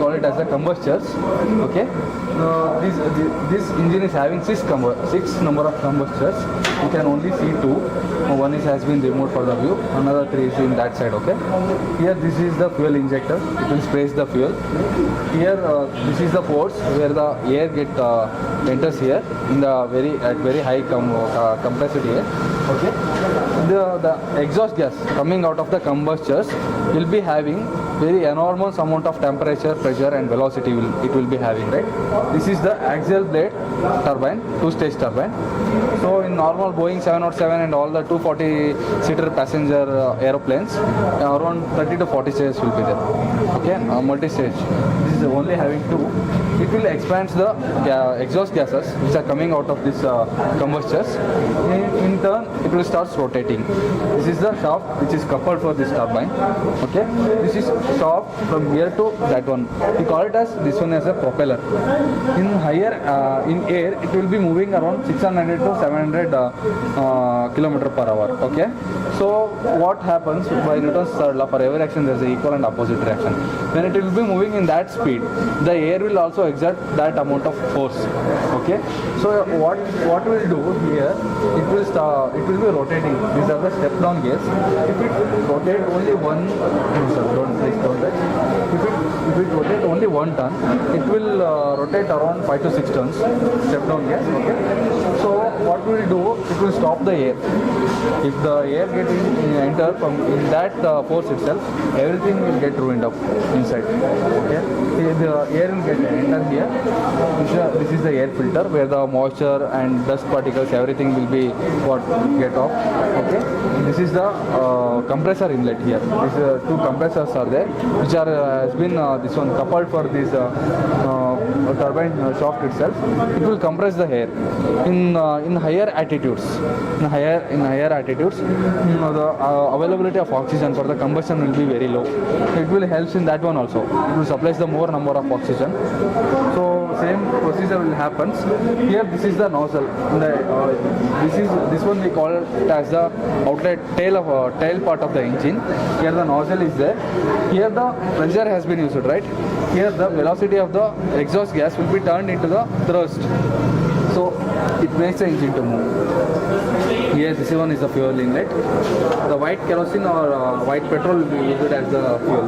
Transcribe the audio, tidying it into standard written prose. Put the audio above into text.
call it as the combustors. Okay, this engine is having six number of combustors. You can only see two. One is has been removed for the view. Another three is in that side. Okay. Here this is the fuel injector. It will sprays the fuel. Here this is the ports where the air enters here in the very high compressed air. Okay. The exhaust gas coming out of the combustors will be having very enormous amount of temperature, pressure and velocity it will be having, right? This is the axial blade turbine, two-stage turbine. So in normal Boeing 707 and all the 240-seater passenger aeroplanes, around 30 to 40 stages will be there. Okay, multi-stage. This is only having two. It will expand the exhaust gases which are coming out of this combustors. In turn, it will start rotating. This is the shaft which is coupled for this turbine. Okay, this is shaft from here to that one. We call it as this one as a propeller. In higher in air, it will be moving around 600 to 700 kilometer per hour. Okay, so what happens by Newton's third law, for every action there is an equal and opposite reaction. When it will be moving in that speed, the air will also exert that amount of force. Okay, so what will do here, it will be rotating. These are the step down gears. If it rotate only one, don't touch. If it rotate only one turn, it will rotate around 5 to 6 turns. Step down gears. Okay, so what will do, it will stop the air. If the air get enter from in that force itself, everything will get ruined up inside. Okay, the air will get enter here. This is the air filter where the moisture and dust particles, everything will be get off. Okay, this is the compressor inlet here. These two compressors are there, which are has been this one coupled for this turbine shaft itself. It will compress the air in higher altitudes. In higher altitudes, the availability of oxygen for the combustion will be very low. It will help in that one also. It will supply the more number of oxygen. So same procedure will happen. Here this is the nozzle. This one we call it as the outlet tail part of the engine. Here the nozzle is there. Here the pressure has been used, right? Here the velocity of the exhaust gas will be turned into the thrust. So it makes the engine to move. Here this one is the fuel inlet. The white kerosene or white petrol will be used as the fuel.